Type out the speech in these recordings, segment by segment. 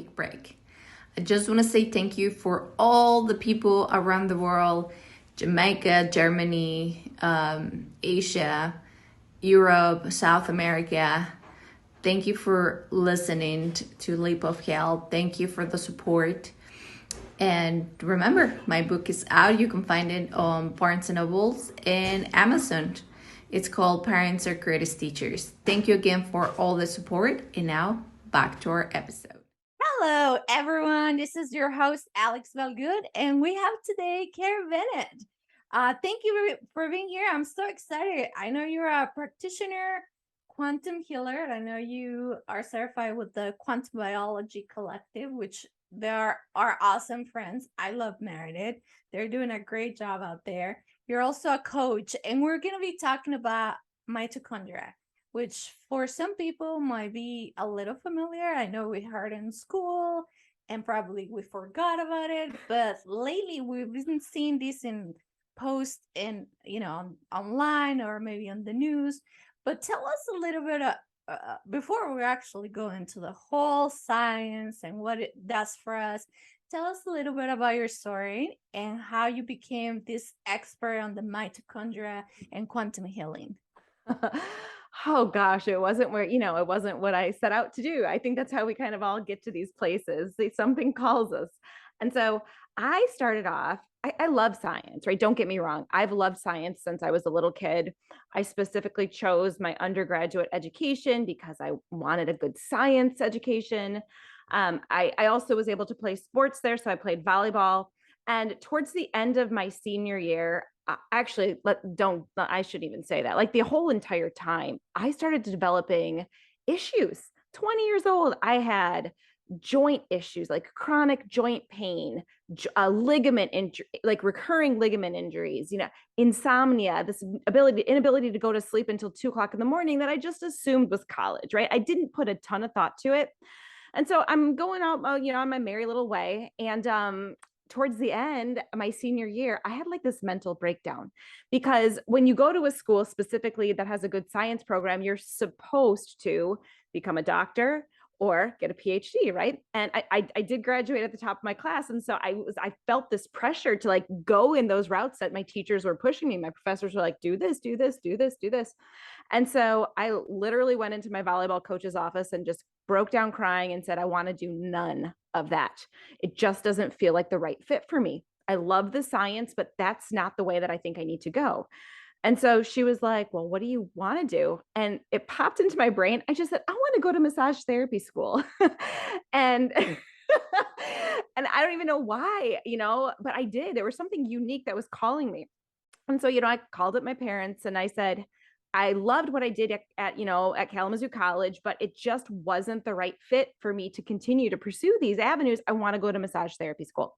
quick break. I just want to say thank you for all the people around the world, Jamaica, Germany, Asia, Europe, South America. Thank you for listening to Leap of Health. Thank you for the support. And remember, my book is out. You can find it on Barnes & Nobles and Amazon. It's called Parents Are Greatest Teachers. Thank you again for all the support. And now back to our episode. Hello, everyone. This is your host, Alex Valgood, and we have today Carrie Bennett. Thank you for being here. I'm so excited. I know you're a practitioner, quantum healer, and I know you are certified with the Quantum Biology Collective, which they are our awesome friends. I love Meredith. They're doing a great job out there. You're also a coach, and we're going to be talking about mitochondria, which for some people might be a little familiar. I know we heard in school and probably we forgot about it, but lately we've been seeing this in posts in, online or maybe on the news. But tell us a little bit before we actually go into the whole science and what it does for us. Tell us a little bit about your story and how you became this expert on the mitochondria and quantum healing. Oh gosh, it wasn't it wasn't what I set out to do. I think that's how we kind of all get to these places. Something calls us. And so I started off, I love science, right? Don't get me wrong. I've loved science since I was a little kid. I specifically chose my undergraduate education because I wanted a good science education. I also was able to play sports there. So I played volleyball. And towards the end of my senior year, actually, I shouldn't even say that. Like the whole entire time, I started developing issues. 20 years old, I had joint issues like chronic joint pain, ligament injury, like recurring ligament injuries, insomnia, this inability to go to sleep until 2 o'clock in the morning that I just assumed was college, right? I didn't put a ton of thought to it. And so I'm going out, on my merry little way. And towards the end, my senior year, I had like this mental breakdown because when you go to a school specifically that has a good science program, you're supposed to become a doctor or get a PhD, right? And I did graduate at the top of my class. And so I felt this pressure to like go in those routes that my teachers were pushing me. My professors were like, do this, do this, do this, do this. And so I literally went into my volleyball coach's office and just broke down crying and said, I want to do none of that. It just doesn't feel like the right fit for me. I love the science, but that's not the way that I think I need to go. And so she was like, well, what do you want to do? And it popped into my brain. I just said, I want to go to massage therapy school. and and I don't even know why, but I did. There was something unique that was calling me. And so, I called up my parents and I said, I loved what I did at Kalamazoo College, but it just wasn't the right fit for me to continue to pursue these avenues. I want to go to massage therapy school.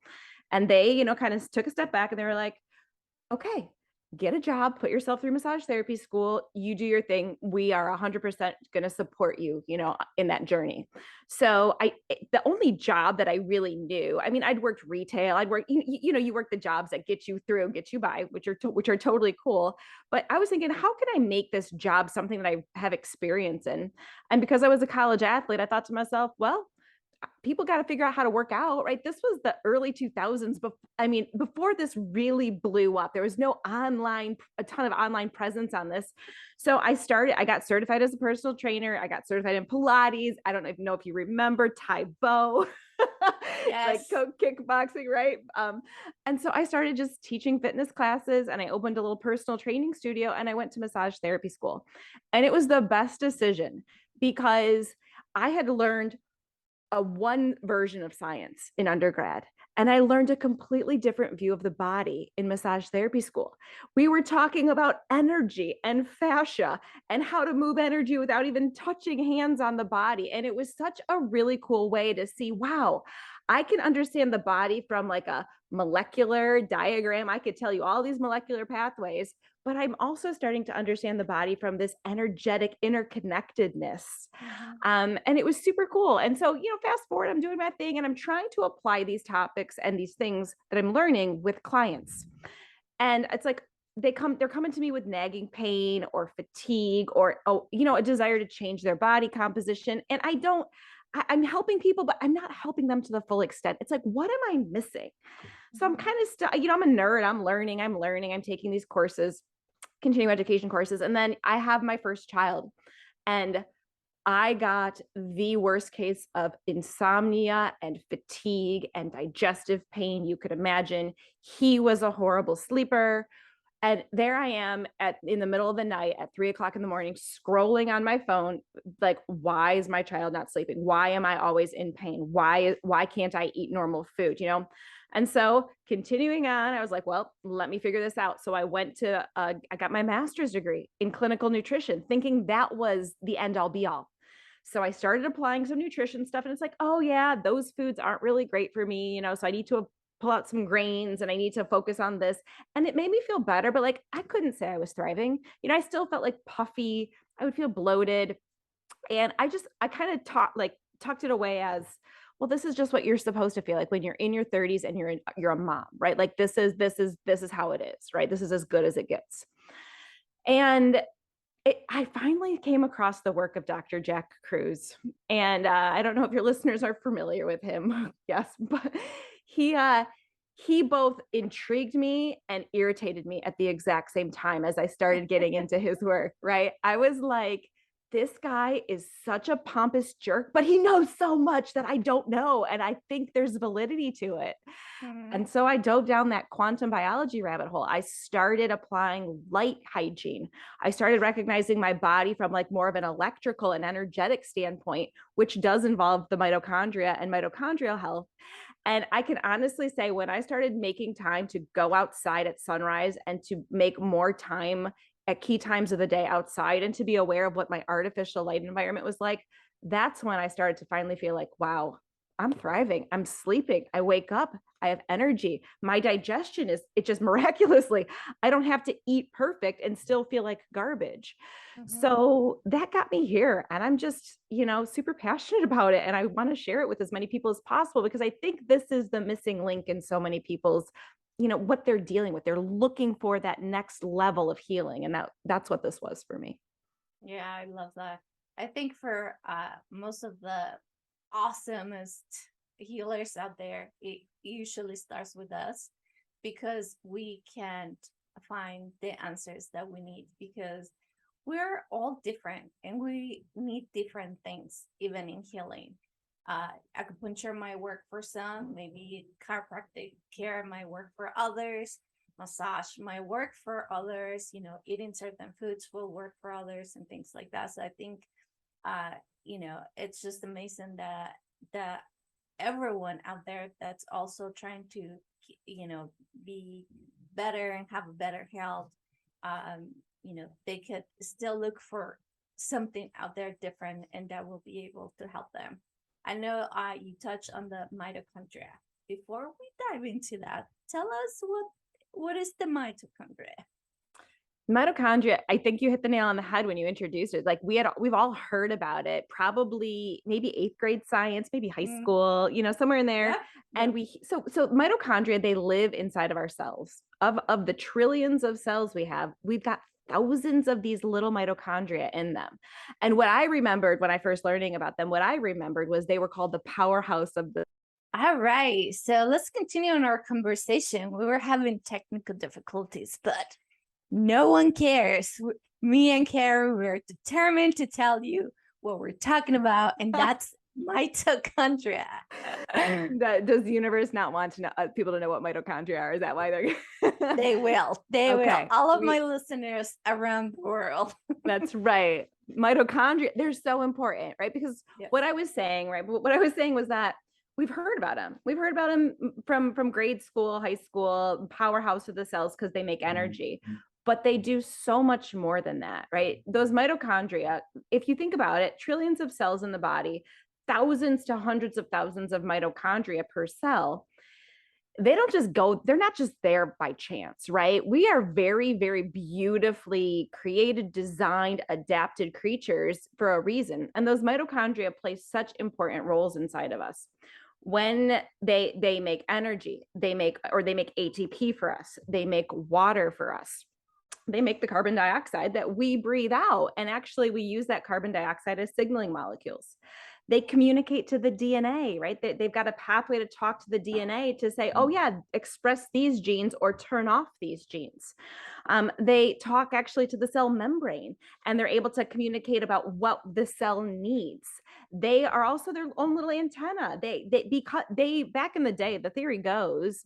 And they, kind of took a step back and they were like, okay, get a job, put yourself through massage therapy school, you do your thing. We are 100% going to support you, in that journey. So the only job that I really knew, I mean, I'd worked retail, I'd worked, you work the jobs that get you through, get you by, which are totally cool. But I was thinking, how can I make this job something that I have experience in? And because I was a college athlete, I thought to myself, well, people got to figure out how to work out, right? This was the early 2000s. Before this really blew up, there was no a ton of online presence on this. So I got certified as a personal trainer. I got certified in Pilates. I don't even know if you remember Tai Bo, Yes. like kickboxing, right? And so I started just teaching fitness classes and I opened a little personal training studio and I went to massage therapy school. And it was the best decision because I had learned one version of science in undergrad. And I learned a completely different view of the body in massage therapy school. We were talking about energy and fascia and how to move energy without even touching hands on the body. And it was such a really cool way to see, wow, I can understand the body from like a molecular diagram. I could tell you all these molecular pathways, but I'm also starting to understand the body from this energetic interconnectedness. And it was super cool. And so, fast forward, I'm doing my thing and I'm trying to apply these topics and these things that I'm learning with clients. And it's like, they're coming to me with nagging pain or fatigue or, a desire to change their body composition. And I'm helping people, but I'm not helping them to the full extent. It's like, what am I missing? So I'm kind of I'm a nerd. I'm learning. I'm taking these courses, continuing education courses. And then I have my first child, and I got the worst case of insomnia and fatigue and digestive pain you could imagine. He was a horrible sleeper. And there I am in the middle of the night at 3 o'clock in the morning, scrolling on my phone, like, why is my child not sleeping? Why am I always in pain? Why can't I eat normal food? And so continuing on, I was like, well, let me figure this out. So I I got my master's degree in clinical nutrition, thinking that was the end all be all. So I started applying some nutrition stuff, and it's like, oh yeah, those foods aren't really great for me, so I need to pull out some grains and I need to focus on this. And it made me feel better, but like, I couldn't say I was thriving. I still felt like puffy. I would feel bloated. And I kind of tucked it away as, well, this is just what you're supposed to feel like when you're in your 30s and you're a mom, right? Like this is how it is, right? This is as good as it gets. And I finally came across the work of Dr. Jack Kruse. And I don't know if your listeners are familiar with him. Yes, but he both intrigued me and irritated me at the exact same time as I started getting into his work, right? I was like, this guy is such a pompous jerk, but he knows so much that I don't know. And I think there's validity to it. And so I dove down that quantum biology rabbit hole. I started applying light hygiene. I started recognizing my body from like more of an electrical and energetic standpoint, which does involve the mitochondria and mitochondrial health. And I can honestly say, when I started making time to go outside at sunrise and to make more time at key times of the day outside and to be aware of what my artificial light environment was like, that's when I started to finally feel like, wow, I'm thriving. I'm sleeping. I wake up. I have energy. My digestion it just miraculously, I don't have to eat perfect and still feel like garbage. So that got me here. And I'm just, super passionate about it. And I want to share it with as many people as possible, because I think this is the missing link in so many people's, what they're dealing with. They're looking for that next level of healing. And that's what this was for me. Yeah, I love that. I think for most of the awesomest healers out there, it usually starts with us, because we can't find the answers that we need, because we're all different and we need different things, even in healing. Acupuncture might work for some, maybe chiropractic care might work for others, massage might work for others, eating certain foods will work for others, and things like that. So I think it's just amazing that everyone out there that's also trying to be better and have a better health, they could still look for something out there different, and that will be able to help them. I know you touched on the mitochondria. Before we dive into that, tell us what is the mitochondria? Mitochondria, I think you hit the nail on the head when you introduced it. Like we've all heard about it, probably maybe 8th grade science, maybe high school, somewhere in there. Yeah. And so mitochondria, they live inside of our cells. Of the trillions of cells we've got thousands of these little mitochondria in them. And what I remembered when I first learning about them, was they were called the powerhouse of the. All right. So let's continue on our conversation. We were having technical difficulties, but no one cares. Me and Carrie, we're determined to tell you what we're talking about, and that's mitochondria. Does the universe not want to know people to know what mitochondria are? Is that why they're? They will. They will. All of my listeners around the world. That's right. Mitochondria, they're so important, right? Because what I was saying was that we've heard about them. We've heard about them from grade school, high school, powerhouse of the cells, because they make energy. But they do so much more than that, right? Those mitochondria, if you think about it, trillions of cells in the body, thousands to hundreds of thousands of mitochondria per cell. They don't just go, they're not just there by chance, right? We are very, very beautifully created, designed, adapted creatures for a reason. And those mitochondria play such important roles inside of us. When they make energy, they make ATP for us, they make water for us. They make the carbon dioxide that we breathe out. And actually we use that carbon dioxide as signaling molecules. They communicate to the DNA, right? They've got a pathway to talk to the DNA to say, oh yeah, express these genes or turn off these genes. They talk actually to the cell membrane, and they're able to communicate about what the cell needs. They are also their own little antenna. Because they back in the day, the theory goes,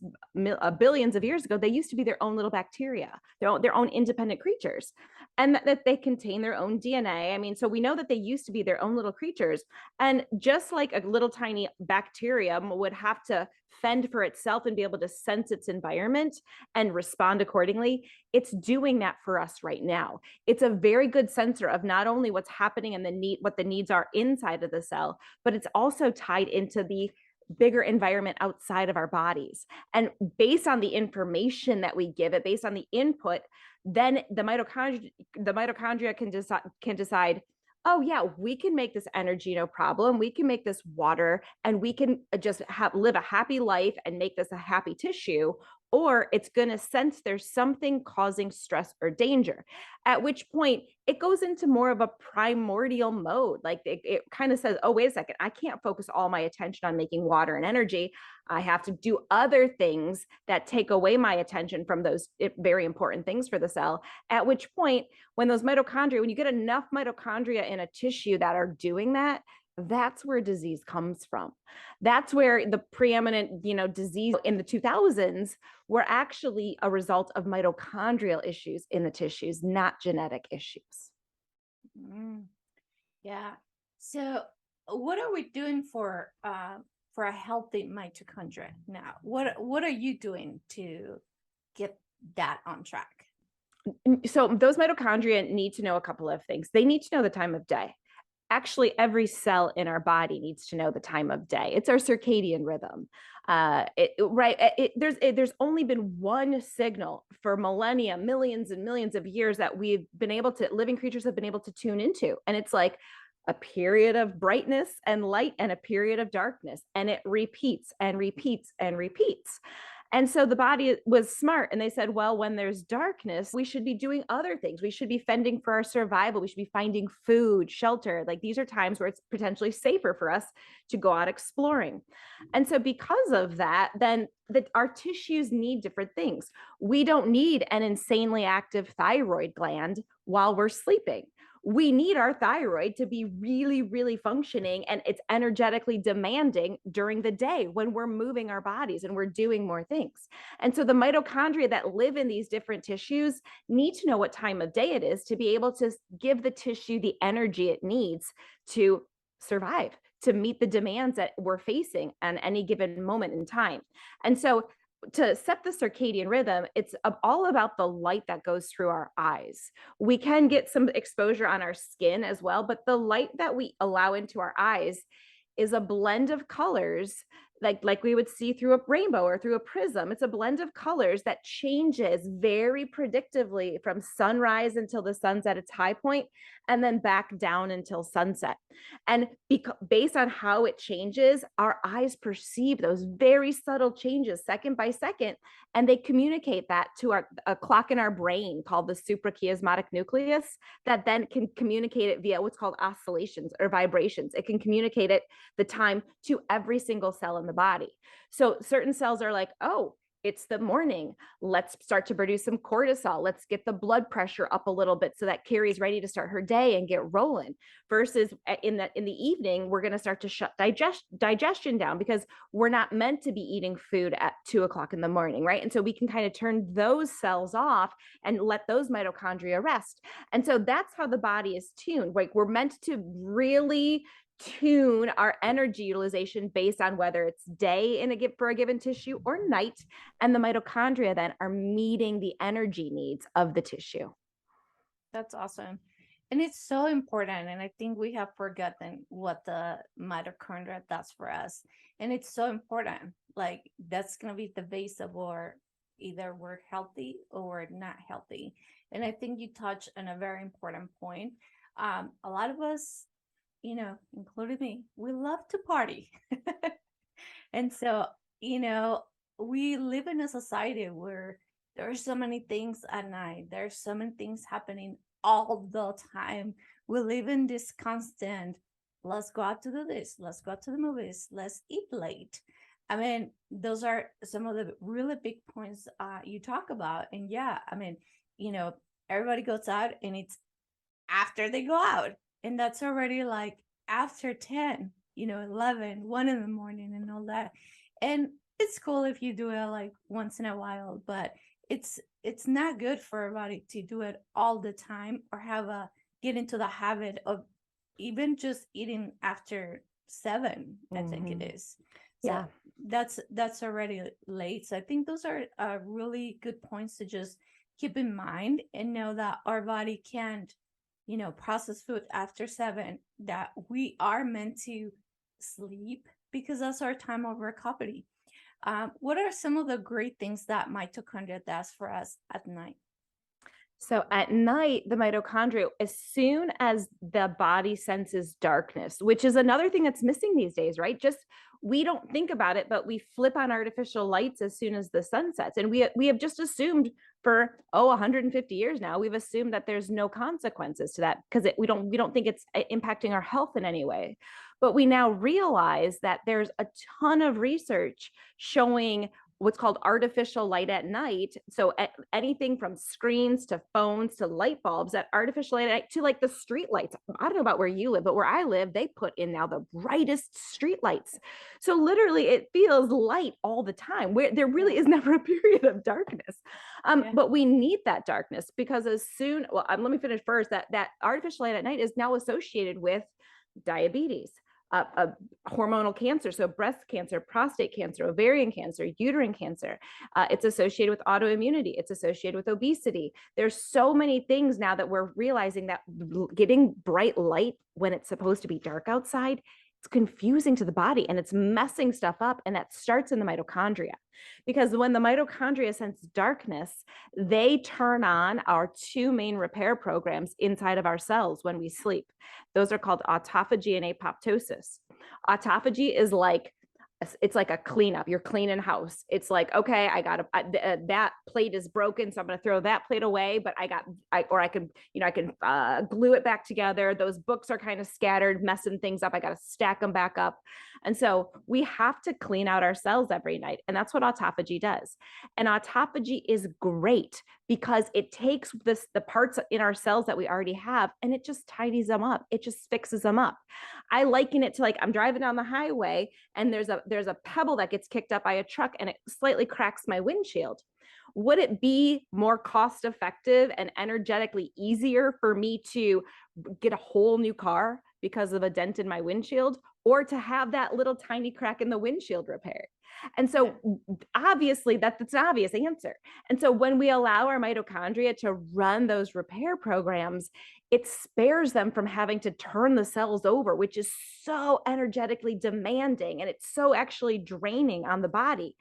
billions of years ago, they used to be their own little bacteria, their own independent creatures, and that they contain their own DNA. I mean, so we know that they used to be their own little creatures, and just like a little tiny bacterium would have to fend for itself and be able to sense its environment and respond accordingly, it's doing that for us right now. It's a very good sensor of not only what's happening and what the needs are inside of the cell, but it's also tied into the bigger environment outside of our bodies. And based on the information that we give it, based on the input, then the mitochondria can decide, oh yeah, we can make this energy no problem. We can make this water, and we can just live a happy life and make this a happy tissue. Or it's going to sense there's something causing stress or danger, at which point it goes into more of a primordial mode. Like it kind of says, oh, wait a second, I can't focus all my attention on making water and energy. I have to do other things that take away my attention from those very important things for the cell. At which point, when you get enough mitochondria in a tissue that are doing that, that's where disease comes from. That's where the preeminent, disease in the 2000s were actually a result of mitochondrial issues in the tissues, not genetic issues. Yeah. So what are we doing for a healthy mitochondria now? What are you doing to get that on track? So those mitochondria need to know a couple of things. They need to know the time of day. Actually, every cell in our body needs to know the time of day. It's our circadian rhythm. There's only been one signal for millennia, millions and millions of years that living creatures have been able to tune into. And it's like a period of brightness and light and a period of darkness. And it repeats and repeats and repeats. And so the body was smart, and they said, well, when there's darkness, we should be doing other things. We should be fending for our survival. We should be finding food, shelter. Like these are times where it's potentially safer for us to go out exploring. And so because of that, then our tissues need different things. We don't need an insanely active thyroid gland while we're sleeping. We need our thyroid to be really, really functioning, and it's energetically demanding during the day when we're moving our bodies and we're doing more things. And so the mitochondria that live in these different tissues need to know what time of day it is to be able to give the tissue the energy it needs to survive, to meet the demands that we're facing at any given moment in time. And so to set the circadian rhythm, it's all about the light that goes through our eyes. We can get some exposure on our skin as well, but the light that we allow into our eyes is a blend of colors, like we would see through a rainbow or through a prism. It's a blend of colors that changes very predictably from sunrise until the sun's at its high point, and then back down until sunset. And based on how it changes, our eyes perceive those very subtle changes second by second, and they communicate that to a clock in our brain called the suprachiasmatic nucleus that then can communicate it via what's called oscillations or vibrations. It can communicate the time to every single cell in the body. So certain cells are like, oh, it's the morning. Let's start to produce some cortisol. Let's get the blood pressure up a little bit so that Carrie's ready to start her day and get rolling. Versus in the evening, we're going to start to shut digestion down because we're not meant to be eating food at 2:00 in the morning, right? And so we can kind of turn those cells off and let those mitochondria rest. And so that's how the body is tuned. Like we're meant to really tune our energy utilization based on whether it's day for a given tissue or night, and the mitochondria then are meeting the energy needs of the tissue. That's awesome. And it's so important, and I think we have forgotten what the mitochondria does for us. And it's so important. Like that's going to be the base of either we're healthy or not healthy. And I think you touched on a very important point. A lot of us, including me, we love to party. And so, we live in a society where there are so many things at night. There's so many things happening all the time. We live in this constant let's go out to do this, let's go out to the movies, let's eat late. I mean, those are some of the really big points you talk about. And yeah, I mean, everybody goes out and it's after they go out. And that's already like after 10, 11, 1 in the morning and all that. And it's cool if you do it like once in a while, but it's not good for everybody to do it all the time or get into the habit of even just eating after 7, I think it is. So Yeah. that's already late. So I think those are really good points to just keep in mind and know that our body can't, process food after 7, that we are meant to sleep because that's our time of recovery. What are some of the great things that mitochondria does for us at night? So at night, the mitochondria, as soon as the body senses darkness, which is another thing that's missing these days, right? Just we don't think about it, but we flip on artificial lights as soon as the sun sets. And we have just assumed for 150 years now, we've assumed that there's no consequences to that because we don't think it's impacting our health in any way. But we now realize that there's a ton of research showing what's called artificial light at night. So anything from screens to phones to light bulbs, that artificial light at night to like the street lights. I don't know about where you live, but where I live, they put in now the brightest street lights. So literally it feels light all the time, where there really is never a period of darkness. But we need that darkness because let me finish first, that artificial light at night is now associated with diabetes, hormonal cancer, so breast cancer, prostate cancer, ovarian cancer, uterine cancer. It's associated with autoimmunity. It's associated with obesity. There's so many things now that we're realizing that getting bright light when it's supposed to be dark outside, it's confusing to the body and it's messing stuff up. And that starts in the mitochondria. Because when the mitochondria sense darkness, they turn on our 2 main repair programs inside of our cells when we sleep. Those are called autophagy and apoptosis. Autophagy is it's like a cleanup. You're cleaning house. It's like, okay, that plate is broken, so I'm going to throw that plate away. But I can glue it back together. Those books are kind of scattered, messing things up. I got to stack them back up. And so we have to clean out our cells every night, and that's what autophagy does. And autophagy is great because it takes the parts in our cells that we already have, and it just tidies them up. It just fixes them up. I liken it to like I'm driving down the highway and there's a pebble that gets kicked up by a truck and it slightly cracks my windshield. Would it be more cost effective and energetically easier for me to get a whole new car because of a dent in my windshield, or to have that little tiny crack in the windshield repaired? And so obviously that's an obvious answer. And so when we allow our mitochondria to run those repair programs, it spares them from having to turn the cells over, which is so energetically demanding and it's so actually draining on the body.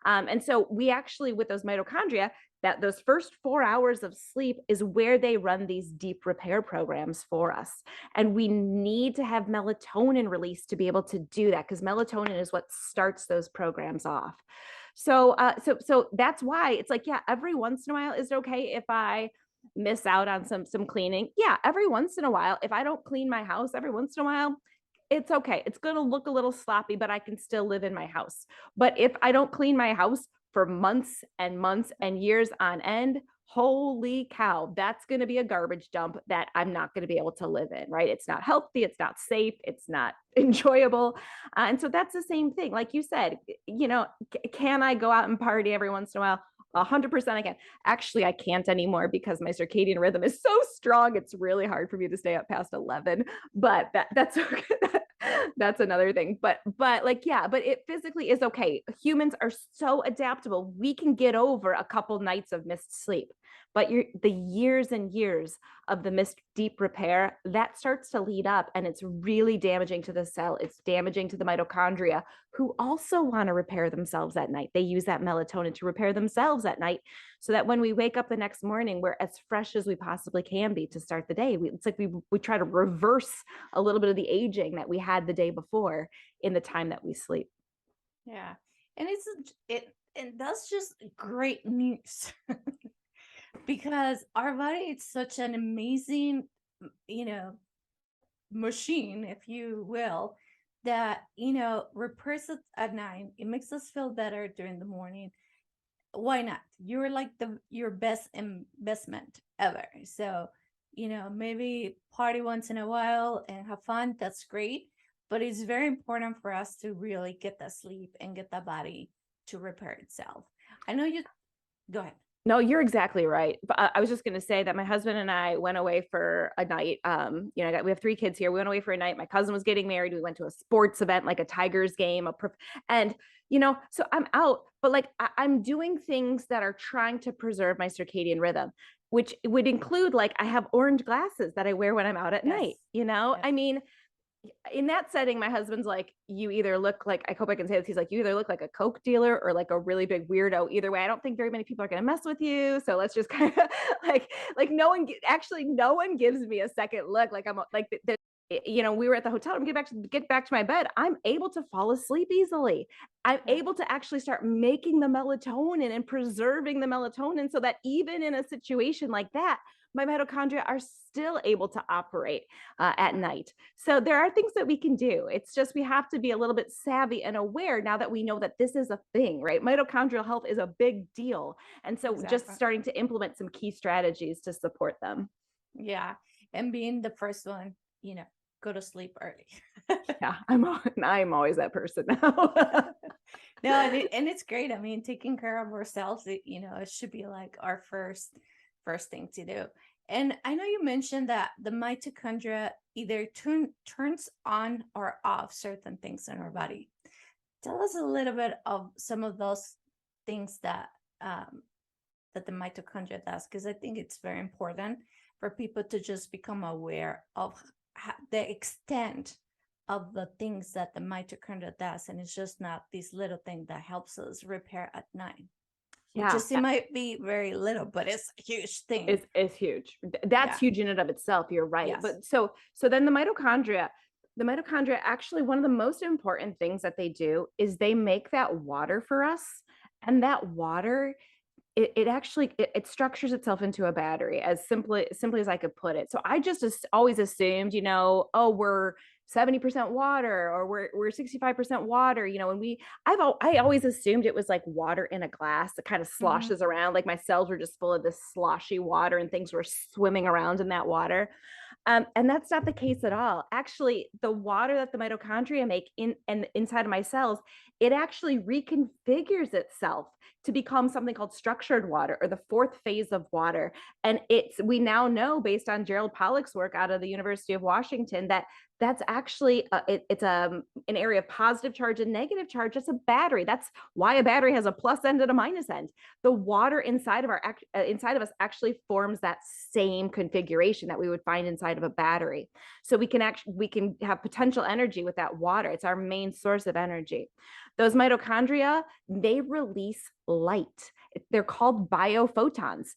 And so we actually, with those mitochondria, that those first 4 hours of sleep is where they run these deep repair programs for us. And we need to have melatonin released to be able to do that, because melatonin is what starts those programs off. So that's why it's like, yeah, every once in a while, is it okay if I miss out on some cleaning? Yeah, every once in a while, if I don't clean my house every once in a while, it's okay. It's going to look a little sloppy, but I can still live in my house. But if I don't clean my house for months and months and years on end, holy cow, that's going to be a garbage dump that I'm not going to be able to live in, right? It's not healthy. It's not safe. It's not enjoyable. And so that's the same thing. Like you said, can I go out and party every once in a while? 100% I can. Actually, I can't anymore because my circadian rhythm is so strong. It's really hard for me to stay up past 11, but that's okay. That's another thing. But it physically is okay. Humans are so adaptable. We can get over a couple nights of missed sleep, but the years and years of the missed deep repair, that starts to lead up, and it's really damaging to the cell. It's damaging to the mitochondria, who also want to repair themselves at night. They use that melatonin to repair themselves at night, so that when we wake up the next morning, we're as fresh as we possibly can be to start the day. It's like we try to reverse a little bit of the aging that we had the day before in the time that we sleep. Yeah. And and that's just great news. Because our body is such an amazing, machine, if you will, that, repairs us at night. It makes us feel better during the morning. Why not? You're like your best investment ever. So, maybe party once in a while and have fun. That's great. But it's very important for us to really get that sleep and get that body to repair itself. I know you, go ahead. No, you're exactly right. But I was just going to say that my husband and I went away for a night. We have 3 kids here. We went away for a night. My cousin was getting married. We went to a sports event, like a Tigers game, and so I'm out, but like I'm doing things that are trying to preserve my circadian rhythm, which would include, like, I have orange glasses that I wear when I'm out at night. Yes. I mean, in that setting, my husband's like, you either look like, I hope I can say this, he's like, you either look like a Coke dealer or like a really big weirdo. Either way, I don't think very many people are going to mess with you. So let's just kind of like no one gives me a second look. Like I'm like, we were at the hotel and get back to my bed. I'm able to fall asleep easily. I'm able to actually start making the melatonin and preserving the melatonin so that even in a situation like that, my mitochondria are still able to operate at night. So there are things that we can do. It's just, we have to be a little bit savvy and aware now that we know that this is a thing, right? Mitochondrial health is a big deal. And so just starting to implement some key strategies to support them. Yeah. And being the first one, go to sleep early. Yeah, I'm always that person now. No, and it's great. I mean, taking care of ourselves, it should be like our first thing to do. And I know you mentioned that the mitochondria either turns on or off certain things in our body. Tell us a little bit of some of those things that the mitochondria does, because I think it's very important for people to just become aware of the extent of the things that the mitochondria does. And it's just not this little thing that helps us repair at night. Yeah. Just, it might be very little, but it's a huge thing. It's huge. That's huge in and of itself. You're right. Yes. But so then the mitochondria actually, one of the most important things that they do is they make that water for us. And that water, it actually structures itself into a battery, as simply as I could put it. So I just always assumed, we're 70% water, or we're 65% water, and I always assumed it was like water in a glass that kind of sloshes around, like my cells were just full of this sloshy water and things were swimming around in that water. And that's not the case at all. Actually, the water that the mitochondria make inside of my cells, it actually reconfigures itself to become something called structured water, or the 4th phase of water. And we now know, based on Gerald Pollack's work out of the University of Washington, that that's actually it's an area of positive charge and negative charge. It's a battery. That's why a battery has a plus end and a minus end. The water inside of us actually forms that same configuration that we would find inside of a battery. So we can have potential energy with that water. It's our main source of energy. Those mitochondria, they release light. They're called biophotons.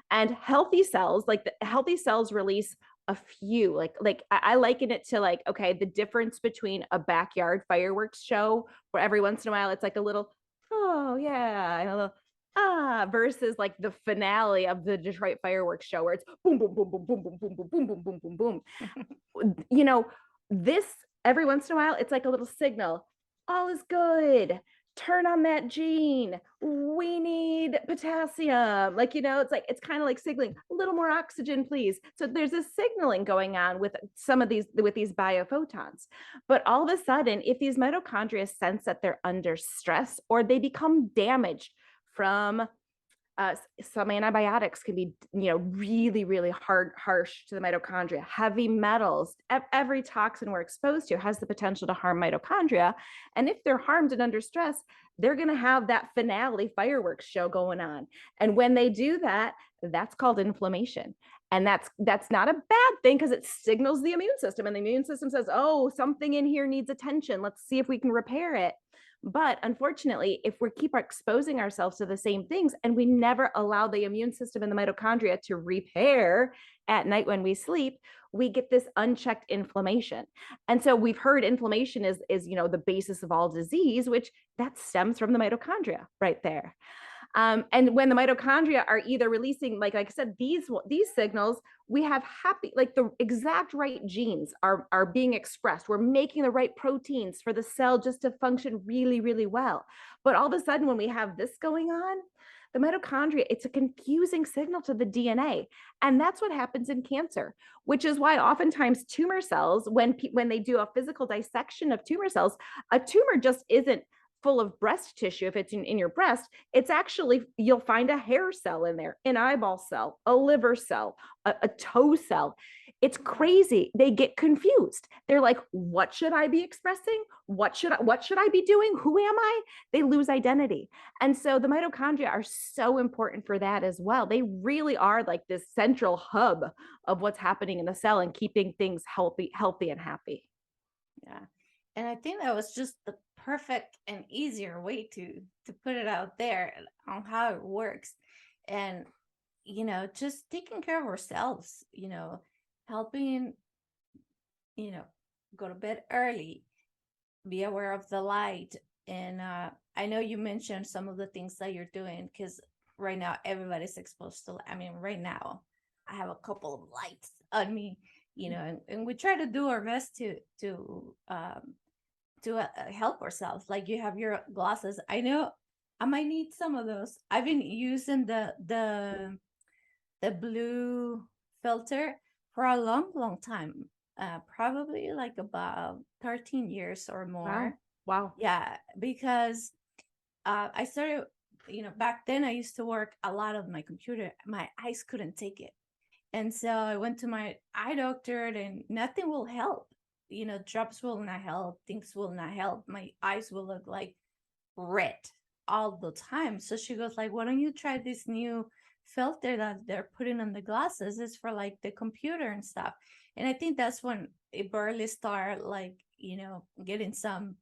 And healthy cells release a few. Like I liken it to, like, okay, the difference between a backyard fireworks show where every once in a while it's like a little, oh yeah, and a little versus like the finale of the Detroit fireworks show where it's boom, boom, boom, boom, boom, boom, boom, boom, boom, boom, boom, boom, boom. This, every once in a while, it's like a little signal. All is good. Turn on that gene. We need potassium. It's kind of like signaling a little more oxygen, please. So there's a signaling going on with these biophotons. But all of a sudden, if these mitochondria sense that they're under stress or they become damaged from some antibiotics can be, really, really harsh to the mitochondria. Heavy metals, every toxin we're exposed to has the potential to harm mitochondria. And if they're harmed and under stress, they're going to have that finale fireworks show going on. And when they do that, that's called inflammation. And that's not a bad thing, because it signals the immune system, and the immune system says, oh, something in here needs attention. Let's see if we can repair it. But unfortunately, if we keep exposing ourselves to the same things and we never allow the immune system and the mitochondria to repair at night when we sleep, we get this unchecked inflammation. And so we've heard inflammation is the basis of all disease, which that stems from the mitochondria right there. And when the mitochondria are either releasing, like I said, these signals, we have like the exact right genes are being expressed. We're making the right proteins for the cell just to function really, really well. But all of a sudden, when we have this going on, the mitochondria, it's a confusing signal to the DNA. And that's what happens in cancer, which is why oftentimes tumor cells, when they do a physical dissection of tumor cells, a tumor just isn't full of breast tissue. If it's in your breast, it's actually, you'll find a hair cell in there, an eyeball cell, a liver cell, a toe cell. It's crazy. They get confused. They're like, what should I be expressing? What should I be doing? Who am I? They lose identity. And so the mitochondria are so important for that as well. They really are like this central hub of what's happening in the cell and keeping things healthy and happy. Yeah. And I think that was just the perfect and easier way to put it out there on how it works. And, just taking care of ourselves, helping, go to bed early, be aware of the light. And I know you mentioned some of the things that you're doing, because right now everybody's exposed to, right now I have a couple of lights on me, and we try to do our best to help ourselves. Like, you have your glasses. I know I might need some of those. I've been using the blue filter for a long time, probably like about 13 years or more. Wow. Yeah, because I started, back then I used to work a lot on my computer. My eyes couldn't take it. And so I went to my eye doctor, and nothing will help. Drops will not help. Things will not help. My eyes will look like red all the time. So she goes like, why don't you try this new filter that they're putting on the glasses? It's for like the computer and stuff. And I think that's when it barely started, like, getting some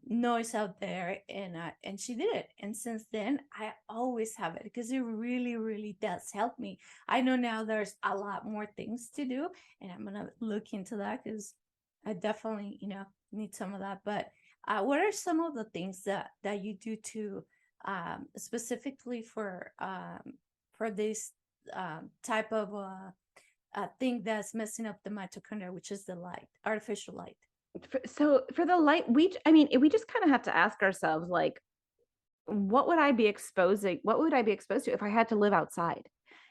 noise out there, and she did it. And since then I always have it, because it really does help me. I know now there's a lot more things to do, and I'm gonna look into that, because I definitely need some of that. But what are some of the things that you do to specifically for this type of thing that's messing up the mitochondria, which is the light, artificial light? So for the light, we just kind of have to ask ourselves, like, what would I be exposed to if I had to live outside?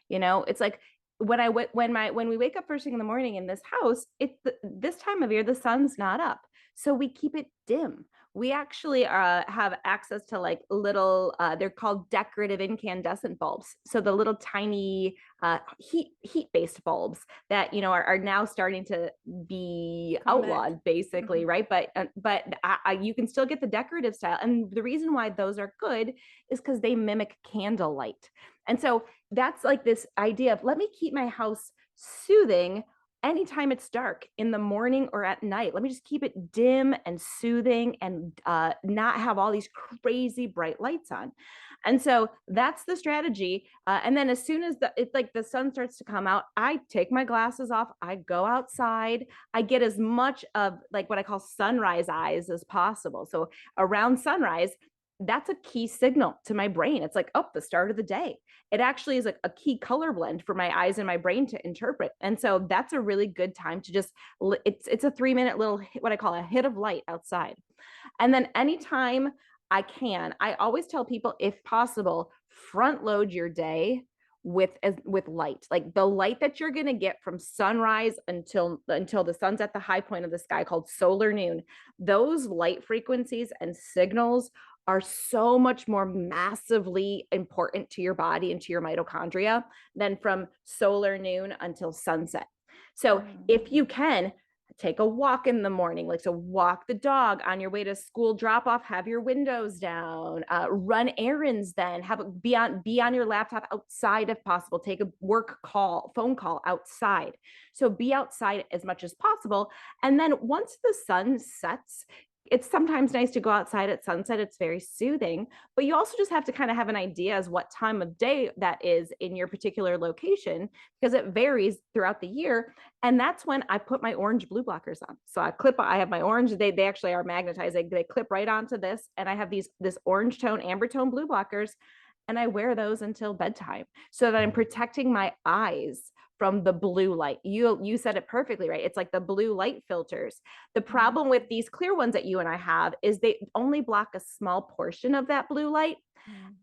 It's like when we wake up first thing in the morning in this house, this time of year, the sun's not up. So we keep it dim. We actually have access to like little, they're called decorative incandescent bulbs. So the little tiny heat-based bulbs that, are now starting to be outlawed, basically, right? But you can still get the decorative style. And the reason why those are good is because they mimic candlelight. And so that's like this idea of, let me keep my house soothing anytime it's dark, in the morning or at night. Let me just keep it dim and soothing, and not have all these crazy bright lights on. And so that's the strategy. And then as soon as the sun starts to come out, I take my glasses off, I go outside, I get as much of like what I call sunrise eyes as possible. So around sunrise, that's a key signal to my brain. It's like, oh, the start of the day. It actually is like a key color blend for my eyes and my brain to interpret. And so that's a really good time to just, it's a 3-minute little, what I call a hit of light outside. And then anytime I can, I always tell people, if possible, front load your day with light. Like the light that you're going to get from sunrise until the sun's at the high point of the sky, called solar noon. Those light frequencies and signals are so much more massively important to your body and to your mitochondria than from solar noon until sunset. So if you can, take a walk in the morning, like, so walk the dog on your way to school drop off, have your windows down, run errands, then be on your laptop outside if possible, take a phone call outside. So be outside as much as possible. And then once the sun sets, it's sometimes nice to go outside at sunset. It's very soothing, but you also just have to kind of have an idea as what time of day that is in your particular location, because it varies throughout the year. And that's when I put my orange blue blockers on. So I have my orange, they actually are magnetizing. They clip right onto this. And I have this orange tone, amber tone blue blockers, and I wear those until bedtime so that I'm protecting my eyes from the blue light. You said it perfectly, right? It's like the blue light filters. The problem with these clear ones that you and I have is they only block a small portion of that blue light.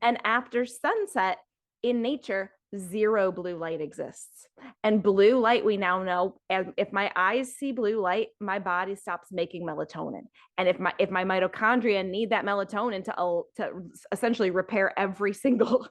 And after sunset in nature, zero blue light exists. And blue light, we now know, if my eyes see blue light, my body stops making melatonin. And if my mitochondria need that melatonin to essentially repair every single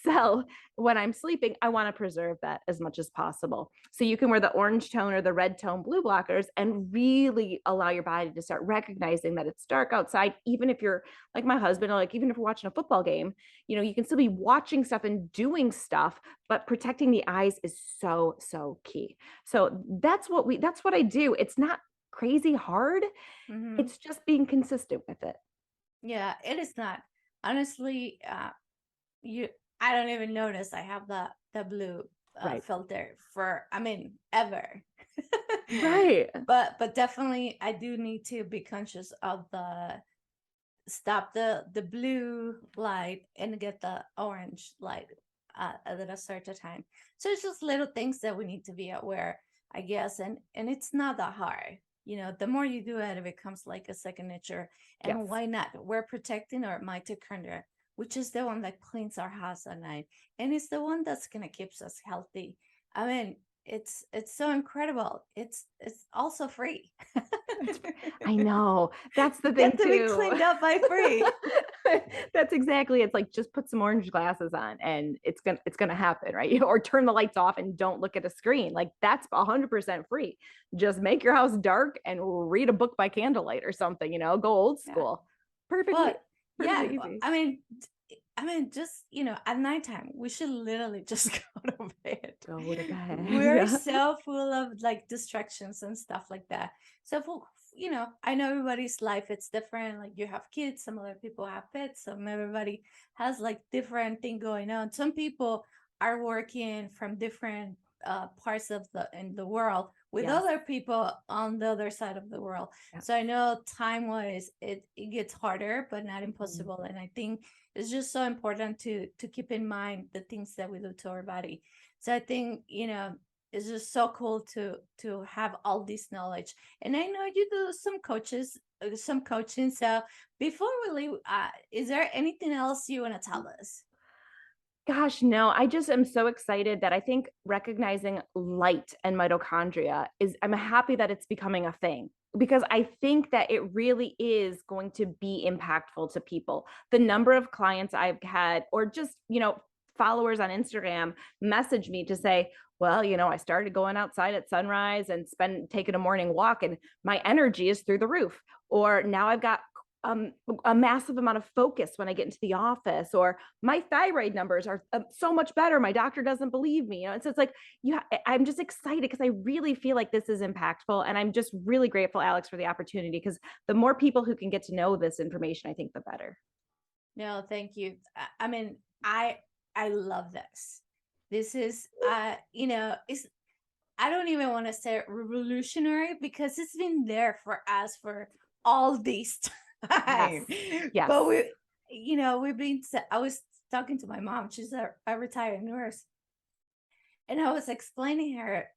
cell when I'm sleeping, I want to preserve that as much as possible. So you can wear the orange tone or the red tone blue blockers and really allow your body to start recognizing that it's dark outside. Even if you're like my husband, or like even if we're watching a football game, you can still be watching stuff and doing stuff, but protecting the eyes is so, so key. So that's what I do. It's not crazy hard. It's just being consistent with it. Yeah, it is not. Honestly, I don't even notice I have the blue Right. filter for, ever. Right. But definitely I do need to be conscious of stop the blue light and get the orange light at a certain time. So it's just little things that we need to be aware, I guess, and it's not that hard. The more you do it, it becomes like a second nature. And Yes. why not? We're protecting our mitochondria, which is the one that cleans our house at night, and it's the one that's gonna keep us healthy. It's so incredible. It's also free. I know. That's the thing Get to too. be cleaned up by free. That's exactly. It's like, just put some orange glasses on and it's gonna happen, right? Or turn the lights off and don't look at a screen. Like, that's 100% free. Just make your house dark and read a book by candlelight or something. Go old school. Perfectly. But yeah, easy. just at nighttime, we should literally just go to bed. Go to bed. We're Yeah. so full of like distractions and stuff like that. So I know everybody's life, it's different. Like, you have kids, some other people have pets, some everybody has like different thing going on. Some people are working from different parts of the world with Yes. other people on the other side of the world. Yeah. So I know time wise it gets harder, but not impossible. And I think it's just so important to keep in mind the things that we do to our body. So I think it's just so cool to have all this knowledge. And I know you do some coaching. So before we leave, is there anything else you want to tell us? Gosh, no, I just am so excited that I think recognizing light and mitochondria I'm happy that it's becoming a thing, because I think that it really is going to be impactful to people. The number of clients I've had, or just, followers on Instagram, message me to say, well, I started going outside at sunrise and taking a morning walk, and my energy is through the roof. Or now I've got a massive amount of focus when I get into the office, or my thyroid numbers are so much better. My doctor doesn't believe me. So it's like, I'm just excited because I really feel like this is impactful. And I'm just really grateful, Alex, for the opportunity, because the more people who can get to know this information, I think the better. No, thank you. I love this. This is, it's, I don't even want to say revolutionary, because it's been there for us for all these time. Yes. But I was talking to my mom. She's a retired nurse, and I was explaining her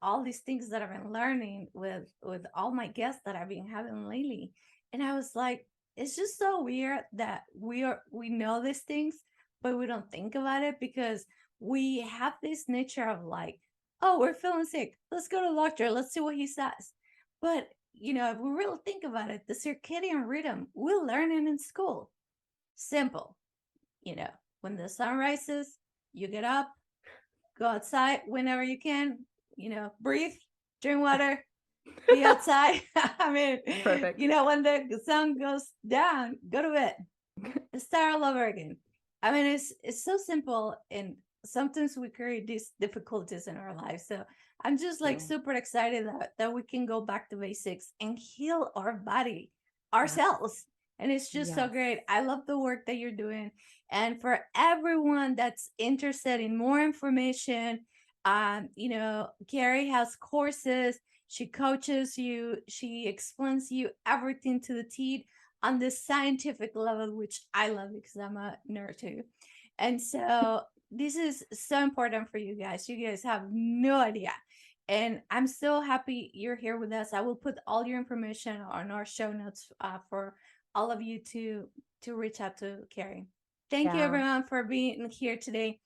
all these things that I've been learning with all my guests that I've been having lately. And I was like, it's just so weird that we know these things, but we don't think about it, because we have this nature of like, oh, we're feeling sick, let's go to the doctor, let's see what he says. But if we really think about it, the circadian rhythm, we learn it in school. Simple. When the sun rises, you get up, go outside whenever you can, breathe, drink water, be outside. Perfect. When the sun goes down, go to bed, start all over again. It's so simple, and sometimes we carry these difficulties in our lives. So I'm just like super excited that we can go back to basics and heal our body ourselves. And it's just so great. I love the work that you're doing. And for everyone that's interested in more information, Carrie has courses. She coaches you. She explains you everything to the T on the scientific level, which I love because I'm a nerd too. And so this is so important for you guys. You guys have no idea. And I'm so happy you're here with us. I will put all your information on our show notes for all of you to reach out to Carrie. Thank you everyone for being here today.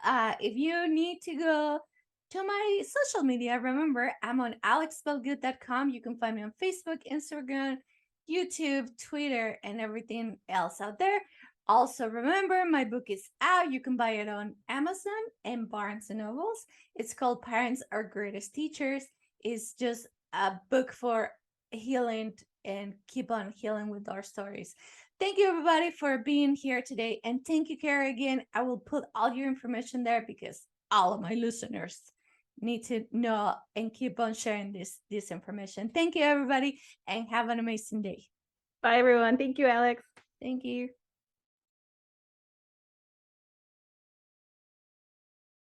If you need to go to my social media, remember I'm on alexspellgood.com. You can find me on Facebook, Instagram, YouTube, Twitter, and everything else out there. Also, remember my book is out. You can buy it on Amazon and Barnes and Nobles. It's called Parents Are Greatest Teachers. It's just a book for healing and keep on healing with our stories. Thank you everybody for being here today. And thank you, Carrie, again. I will put all your information there because all of my listeners need to know and keep on sharing this information. Thank you, everybody, and have an amazing day. Bye, everyone. Thank you, Alex. Thank you.